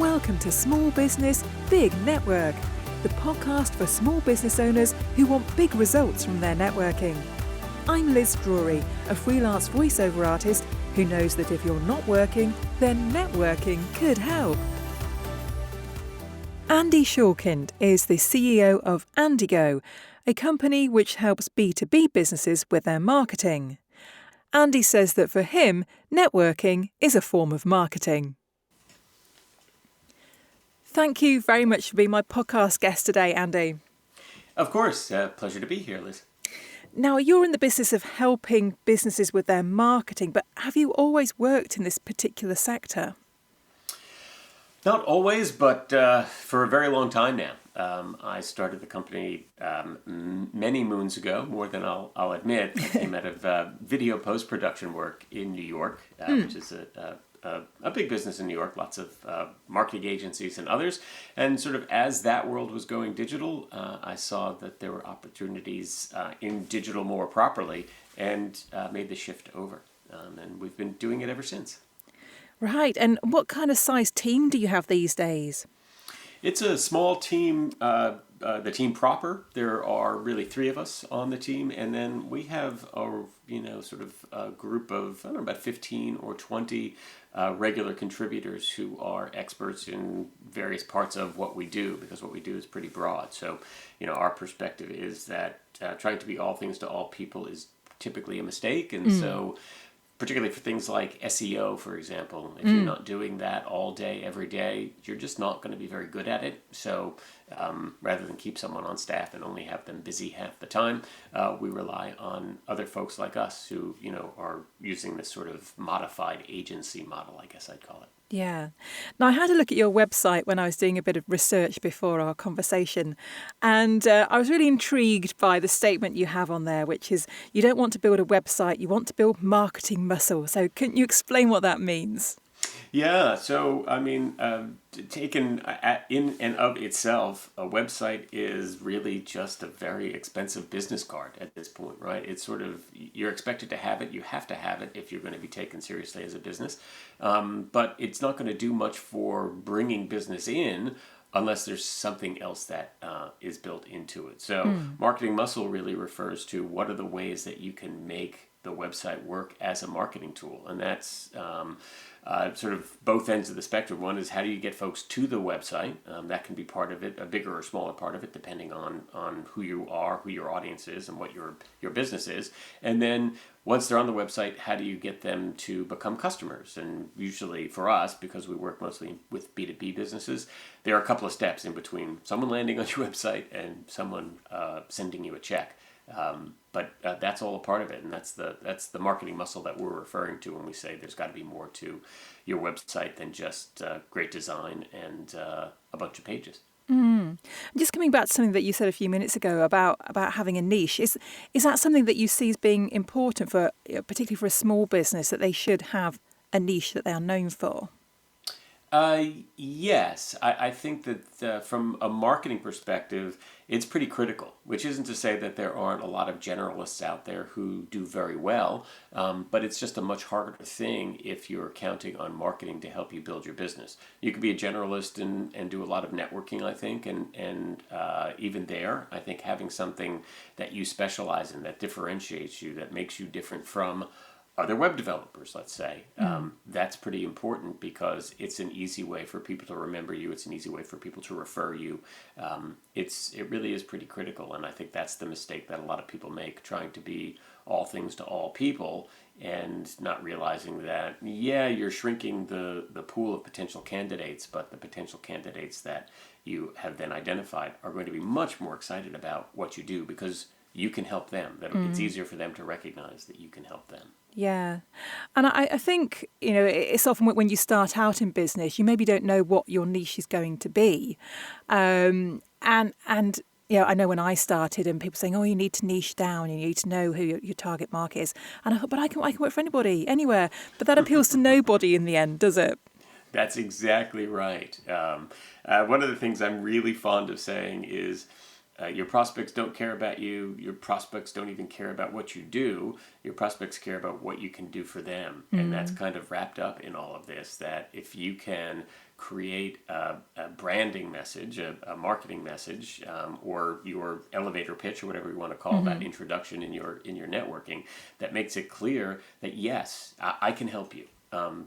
Welcome to Small Business, Big Network, the podcast for small business owners who want big results from their networking. I'm Liz Drury, a freelance voiceover artist who knows that if you're not working, then networking could help. Andy Schulkind is the CEO of Andigo, a company which helps B2B businesses with their marketing. Andy says that for him, networking is a form of marketing. Thank you very much for being my podcast guest today, Andy. Of course. Pleasure to be here, Liz. Now, you're in the business of helping businesses with their marketing, but have you always worked in this particular sector? Not always, but for a very long time now. I started the company many moons ago, more than I'll admit. I came out of video post-production work in New York, which is a big business in New York, lots of marketing agencies and others. And sort of as that world was going digital, I saw that there were opportunities in digital more properly and made the shift over. And we've been doing it ever since. Right. And what kind of size team do you have these days? It's a small team, the team proper. There are really three of us on the team, and then we have a group of about 15 or 20 regular contributors who are experts in various parts of what we do, because what we do is pretty broad. So, our perspective is that trying to be all things to all people is typically a mistake, and so particularly for things like SEO, for example. If you're not doing that all day, every day, you're just not going to be very good at it. So rather than keep someone on staff and only have them busy half the time, we rely on other folks like us who, are using this sort of modified agency model, I guess I'd call it. Yeah. Now, I had a look at your website when I was doing a bit of research before our conversation, and I was really intrigued by the statement you have on there, which is you don't want to build a website, you want to build marketing muscle. So can you explain what that means? Yeah, so taken in and of itself, a website is really just a very expensive business card at this point, right? It's sort of, you're expected to have it, you have to have it if you're going to be taken seriously as a business, but it's not going to do much for bringing business in unless there's something else that is built into it. So marketing muscle really refers to what are the ways that you can make the website work as a marketing tool, and that's sort of both ends of the spectrum. One is how do you get folks to the website? That can be part of it, a bigger or smaller part of it, depending on who you are, who your audience is, and what your business is. And then once they're on the website, how do you get them to become customers? And usually for us, because we work mostly with B2B businesses, there are a couple of steps in between someone landing on your website and someone sending you a check. But that's all a part of it, and that's the marketing muscle that we're referring to when we say there's got to be more to your website than just great design and a bunch of pages. Just coming back to something that you said a few minutes ago about having a niche, is that something that you see as being important for, particularly for a small business, that they should have a niche that they are known for? Yes, I think that from a marketing perspective, it's pretty critical, which isn't to say that there aren't a lot of generalists out there who do very well, but it's just a much harder thing if you're counting on marketing to help you build your business. You could be a generalist and do a lot of networking, I think, and even there, I think having something that you specialize in, that differentiates you, that makes you different from other web developers, let's say, that's pretty important because it's an easy way for people to remember you. It's an easy way for people to refer you. It really is pretty critical, and I think that's the mistake that a lot of people make, trying to be all things to all people and not realizing that, you're shrinking the pool of potential candidates, but the potential candidates that you have then identified are going to be much more excited about what you do because you can help them. That it's easier for them to recognize that you can help them. Yeah. And I think, it's often when you start out in business, you maybe don't know what your niche is going to be. And I know when I started and people saying, you need to niche down, you need to know who your target market is. And I thought, but I can work for anybody, anywhere. But that appeals to nobody in the end, does it? That's exactly right. One of the things I'm really fond of saying is, your prospects don't care about you. Your prospects don't even care about what you do. Your prospects care about what you can do for them. And that's kind of wrapped up in all of this, that if you can create a branding message, a marketing message, or your elevator pitch, or whatever you want to call that introduction in your networking, that makes it clear that yes, I can help you.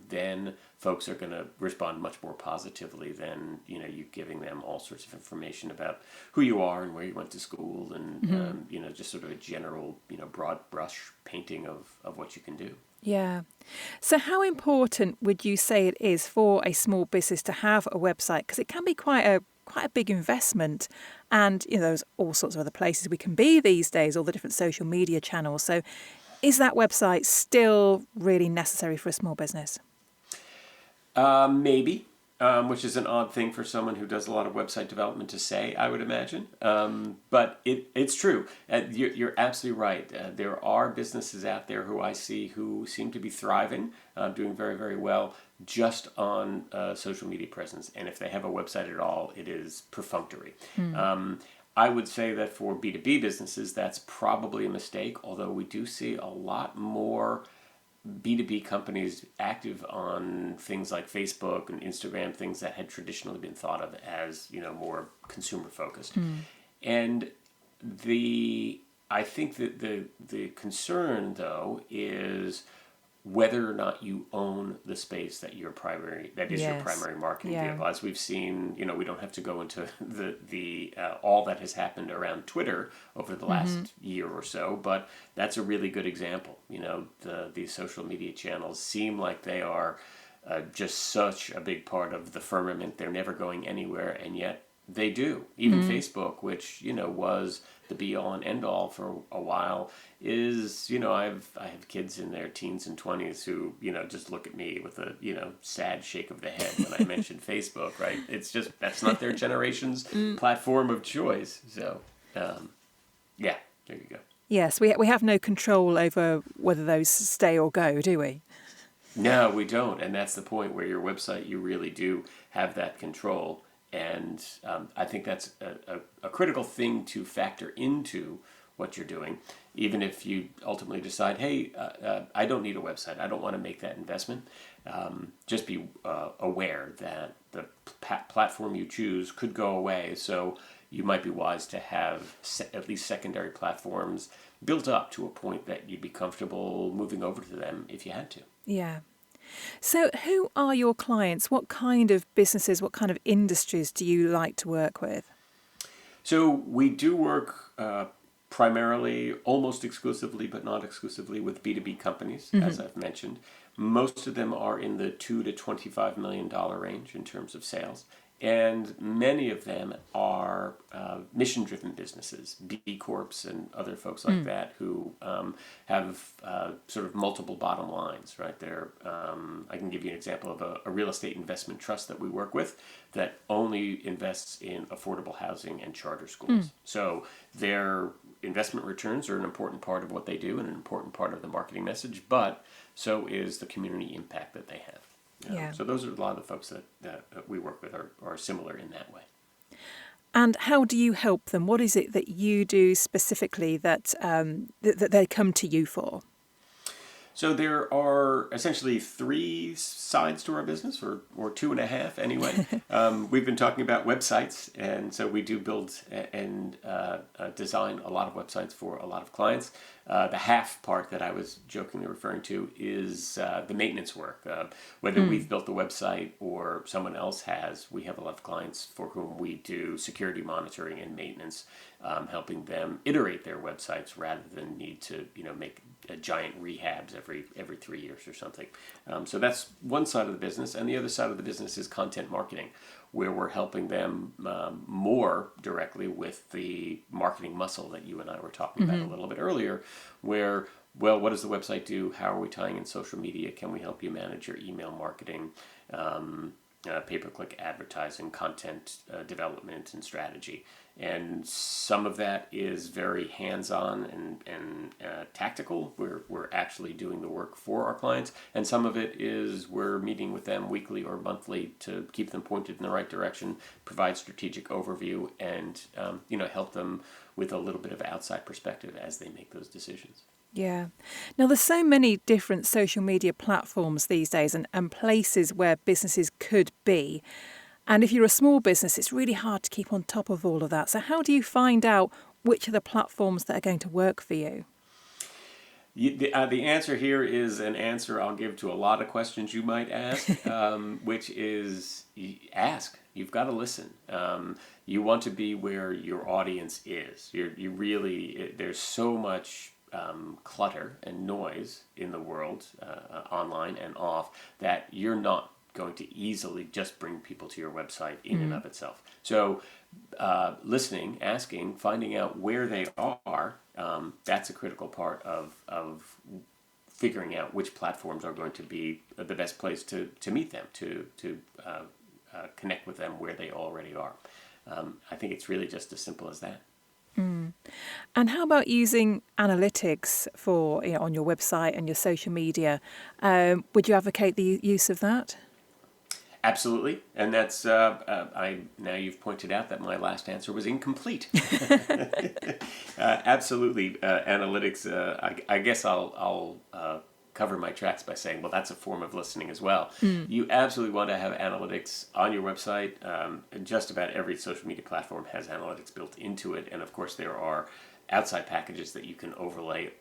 Then folks are going to respond much more positively than you giving them all sorts of information about who you are and where you went to school, and just sort of a general broad brush painting of what you can do. Yeah. So how important would you say it is for a small business to have a website? Because it can be quite a big investment, and there's all sorts of other places we can be these days, all the different social media channels. So is that website still really necessary for a small business? Maybe, which is an odd thing for someone who does a lot of website development to say, I would imagine. But it's true. You're absolutely right. There are businesses out there who I see who seem to be thriving, doing very, very well just on social media presence. And if they have a website at all, it is perfunctory. I would say that for B2B businesses, that's probably a mistake, although we do see a lot more B2B companies active on things like Facebook and Instagram, things that had traditionally been thought of as, more consumer focused. And I think that the concern, though, is whether or not you own the space that is your primary marketing vehicle. As we've seen, we don't have to go into the all that has happened around Twitter over the last year or so, but that's a really good example. These social media channels seem like they are just such a big part of the firmament. They're never going anywhere, and yet they do. Even Facebook, which was the be all and end all for a while, is I have kids in their teens and 20s who just look at me with a sad shake of the head when I mention Facebook. Right? It's just that's not their generation's platform of choice. So yeah, there you go. Yes, we have no control over whether those stay or go, do we? No, we don't, and that's the point where your website, you really do have that control. And I think that's a critical thing to factor into what you're doing, even if you ultimately decide, hey, I don't need a website. I don't want to make that investment. Just be aware that the platform you choose could go away. So you might be wise to have at least secondary platforms built up to a point that you'd be comfortable moving over to them if you had to. Yeah. So who are your clients? What kind of businesses, what kind of industries do you like to work with? So we do work primarily, almost exclusively, but not exclusively, with B2B companies, as I've mentioned. Most of them are in the $2 to $25 million range in terms of sales. And many of them are mission-driven businesses, B Corps and other folks like that, who have sort of multiple bottom lines, right? I can give you an example of a real estate investment trust that we work with that only invests in affordable housing and charter schools. So their investment returns are an important part of what they do and an important part of the marketing message, but so is the community impact that they have. So those are a lot of the folks that we work with are similar in that way. And how do you help them? What is it that you do specifically that they come to you for? So there are essentially 3 sides to our business, or 2.5 anyway. We've been talking about websites, and so we do build and design a lot of websites for a lot of clients. The half part that I was jokingly referring to is the maintenance work. Whether we've built the website or someone else has, we have a lot of clients for whom we do security monitoring and maintenance, helping them iterate their websites rather than need to make giant rehabs every 3 years or something. So that's one side of the business, and the other side of the business is content marketing, where we're helping them more directly with the marketing muscle that you and I were talking about a little bit earlier, where, well, what does the website do? How are we tying in social media? Can we help you manage your email marketing? pay-per-click advertising, content development, and strategy. And some of that is very hands-on and tactical. We're actually doing the work for our clients, and some of it is we're meeting with them weekly or monthly to keep them pointed in the right direction, provide strategic overview, and help them with a little bit of outside perspective as they make those decisions. Yeah. Now, there's so many different social media platforms these days and places where businesses could be. And if you're a small business, it's really hard to keep on top of all of that. So how do you find out which are the platforms that are going to work for you? The answer here is an answer I'll give to a lot of questions you might ask, which is ask. You've got to listen. You want to be where your audience is. There's so much clutter and noise in the world, online and off, that you're not going to easily just bring people to your website in and of itself. So listening, asking, finding out where they are, that's a critical part of figuring out which platforms are going to be the best place to meet them, to connect with them where they already are. I think it's really just as simple as that. And how about using analytics for on your website and your social media? Would you advocate the use of that? Absolutely, and that's now you've pointed out that my last answer was incomplete. Absolutely, analytics. I guess I'll cover my tracks by saying, well, that's a form of listening as well. You absolutely want to have analytics on your website. Just about every social media platform has analytics built into it, and of course there are outside packages that you can overlay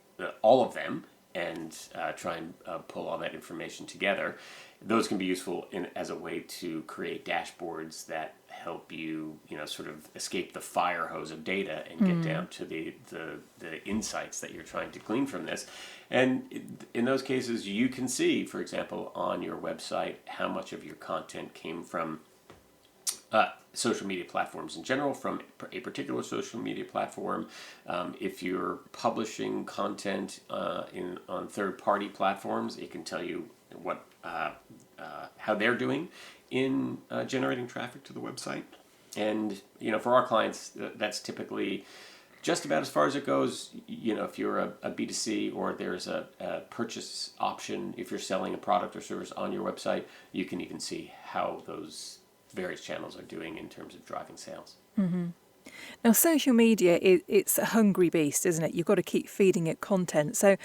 all of them and try and pull all that information together. Those can be useful as a way to create dashboards that help you, sort of escape the fire hose of data and get down to the insights that you're trying to glean from this. And in those cases, you can see, for example, on your website, how much of your content came from social media platforms in general, from a particular social media platform. If you're publishing content on third-party platforms, it can tell you what how they're doing in generating traffic to the website. And for our clients, that's typically just about as far as it goes. If you're a B2C or there's a purchase option, if you're selling a product or service on your website, you can even see how those various channels are doing in terms of driving sales. Mm-hmm. Now, social media, it's a hungry beast, isn't it? You've got to keep feeding it content. So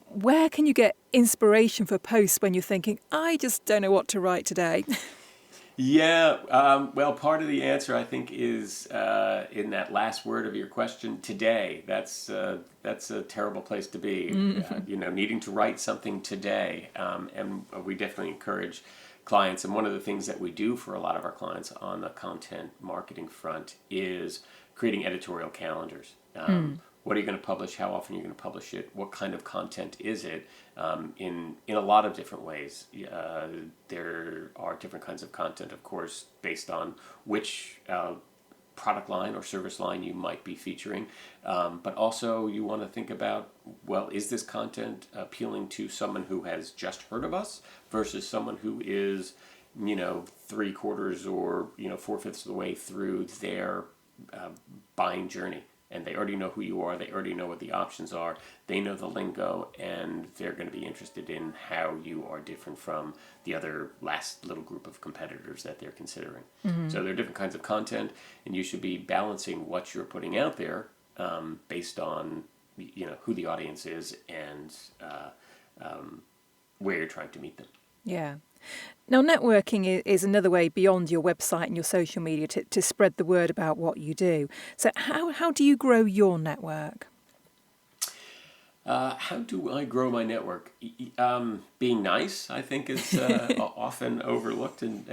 where can you get inspiration for posts when you're thinking, I just don't know what to write today? Yeah, well, part of the answer, I think, is in that last word of your question, today. That's a terrible place to be, needing to write something today. And we definitely encourage clients, and one of the things that we do for a lot of our clients on the content marketing front is creating editorial calendars. What are you going to publish? How often are you going to publish it? What kind of content is it? In a lot of different ways. There are different kinds of content, of course, based on which product line or service line you might be featuring. But also you want to think about, well, is this content appealing to someone who has just heard of us versus someone who is, 3/4 or 4/5 of the way through their buying journey. And they already know who you are, they already know what the options are, they know the lingo, and they're going to be interested in how you are different from the other last little group of competitors that they're considering. So there are different kinds of content, and you should be balancing what you're putting out there based on who the audience is and where you're trying to meet them. Yeah. Now, networking is another way beyond your website and your social media to spread the word about what you do. So how do you grow your network? How do I grow my network? Being nice, I think, is often overlooked and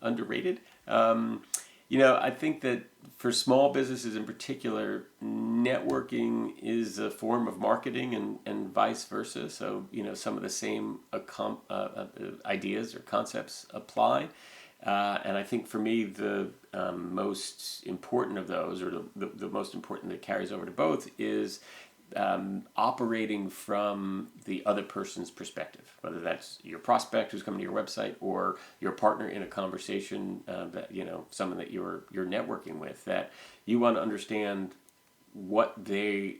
underrated. I think that for small businesses in particular, networking is a form of marketing and vice versa. So, some of the same ideas or concepts apply. And I think for me, the most important of those, or the most important that carries over to both, is operating from the other person's perspective, whether that's your prospect who's coming to your website or your partner in a conversation, that someone that you're networking with, that you want to understand what they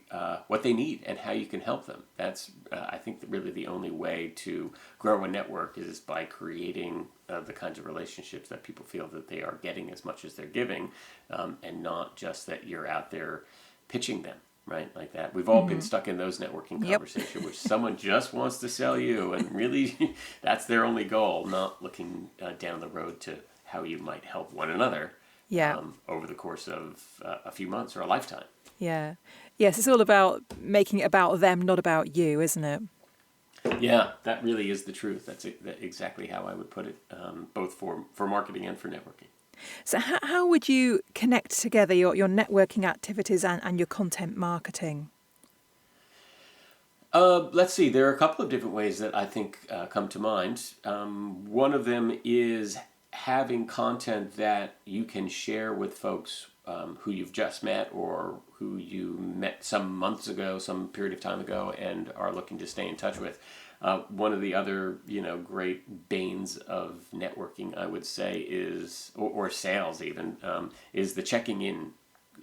need and how you can help them. That's I think really the only way to grow a network is by creating the kinds of relationships that people feel that they are getting as much as they're giving, and not just that you're out there pitching them, right? Like that. We've all been stuck in those networking Yep. conversations, which someone just wants to sell you, and really that's their only goal, not looking down the road to how you might help one another Yeah. over the course of a few months or a lifetime. Yeah. Yes, it's all about making it about them, not about you, isn't it? Yeah, that really is the truth. That's exactly how I would put it, both for marketing and for networking. So how would you connect together your networking activities and your content marketing? Let's see. There are a couple of different ways that I think come to mind. One of them is having content that you can share with folks who you've just met or who you met some months ago, some period of time ago, and are looking to stay in touch with. One of the other, great banes of networking, I would say, is or sales even, is the checking in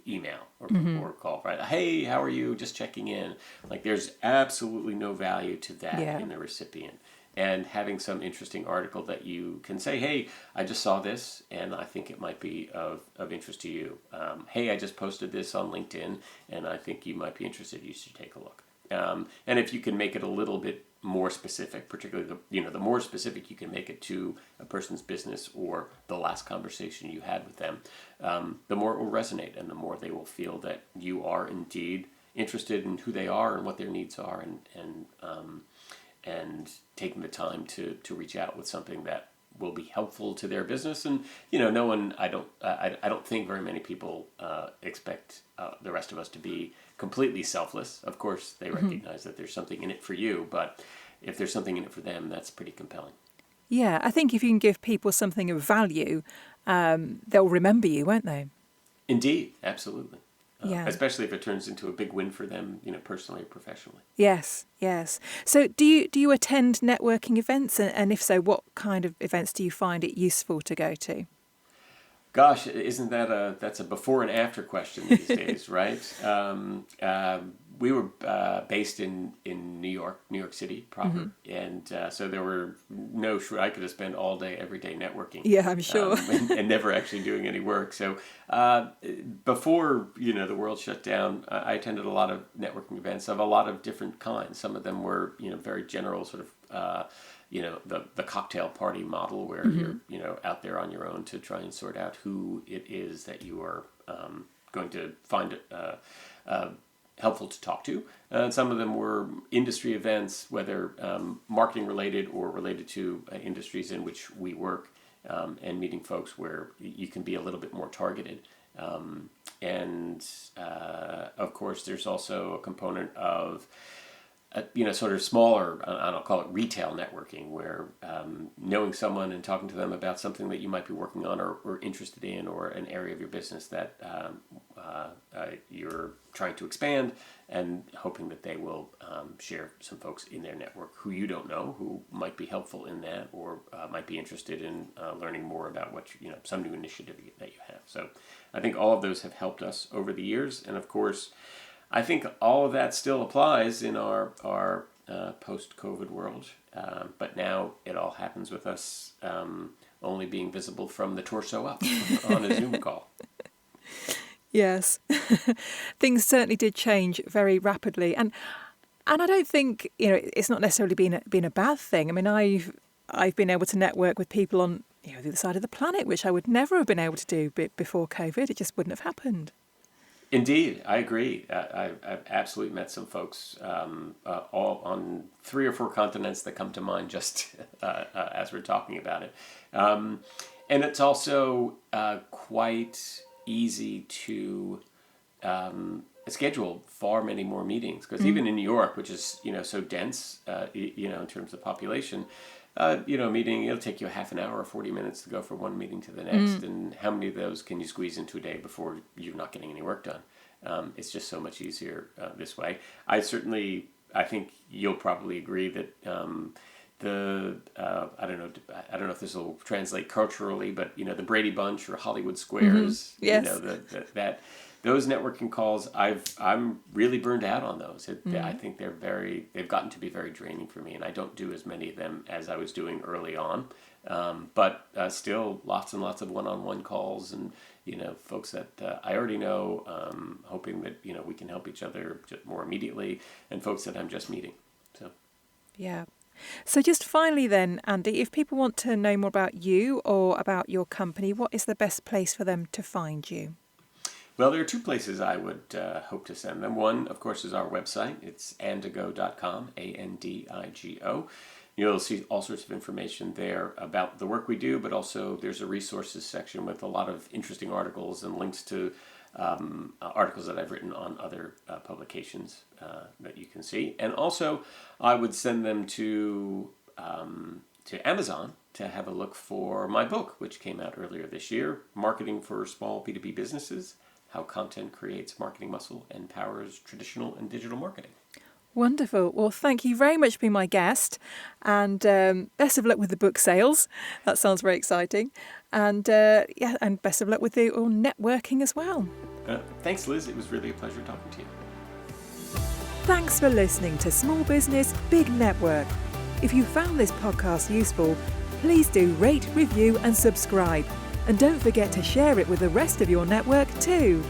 email or call, right? Hey, how are you? Just checking in. Like, there's absolutely no value to that Yeah. in the recipient. And having some interesting article that you can say, hey, I just saw this and I think it might be of interest to you. Hey, I just posted this on LinkedIn and I think you might be interested. You should take a look. And if you can make it a little bit more specific, particularly the more specific you can make it to a person's business or the last conversation you had with them, the more it will resonate and the more they will feel that you are indeed interested in who they are and what their needs are, and taking the time to reach out with something that will be helpful to their business. And no one, I don't think very many people expect the rest of us to be completely selfless. Of course, they recognize that there's something in it for you, but if there's something in it for them, that's pretty compelling. Yeah, I think if you can give people something of value, they'll remember you, won't they? Indeed, absolutely. Yeah. Especially if it turns into a big win for them, personally or professionally. Yes, yes. So do you attend networking events? And if so, what kind of events do you find it useful to go to? Gosh, isn't that's a before and after question these days, right? We were based in New York City proper, and so there were I could have spent all day, every day networking. Yeah, I'm sure. And never actually doing any work. So before the world shut down, I attended a lot of networking events of a lot of different kinds. Some of them were very general, sort of. The cocktail party model where you're out there on your own to try and sort out who it is that you are going to find helpful to talk to. Some of them were industry events, whether marketing related or related to industries in which we work, and meeting folks where you can be a little bit more targeted. And of course, there's also a component of sort of smaller, I don't call it retail networking, where knowing someone and talking to them about something that you might be working on or interested in, or an area of your business that you're trying to expand, and hoping that they will share some folks in their network who you don't know, who might be helpful in that, or might be interested in learning more about what some new initiative that you have. So I think all of those have helped us over the years, and of course, I think all of that still applies in our post-COVID world, but now it all happens with us only being visible from the torso up on a Zoom call. Yes. Things certainly did change very rapidly. And I don't think, it's not necessarily been a bad thing. I mean, I've been able to network with people on the other side of the planet, which I would never have been able to do before COVID. It just wouldn't have happened. Indeed, I agree. I've absolutely met some folks all on 3 or 4 continents that come to mind just as we're talking about it. And it's also quite easy to schedule far many more meetings, because even in New York, which is so dense, in terms of population, meeting, it'll take you a half an hour or 40 minutes to go from one meeting to the next. And how many of those can you squeeze into a day before you're not getting any work done? It's just so much easier this way. I think you'll probably agree that I don't know if this will translate culturally, but the Brady Bunch or Hollywood Squares, Yes. that those networking calls, I'm really burned out on those. I think they've gotten to be very draining for me, and I don't do as many of them as I was doing early on. But still, lots and lots of one-on-one calls, and folks that I already know, hoping that we can help each other more immediately, and folks that I'm just meeting. So, yeah. So just finally then, Andy, if people want to know more about you or about your company, what is the best place for them to find you? Well, there are two places I would hope to send them. One, of course, is our website. It's andigo.com, ANDIGO. You'll see all sorts of information there about the work we do, but also there's a resources section with a lot of interesting articles and links to articles that I've written on other publications that you can see. And also, I would send them to Amazon to have a look for my book, which came out earlier this year, Marketing for Small B2B Businesses, How Content Creates Marketing Muscle and Powers Traditional and Digital Marketing. Wonderful. Well, thank you very much for being my guest, and best of luck with the book sales. That sounds very exciting. And and best of luck with the networking as well. Thanks, Liz. It was really a pleasure talking to you. Thanks for listening to Small Business, Big Network. If you found this podcast useful, please do rate, review and subscribe. And don't forget to share it with the rest of your network too.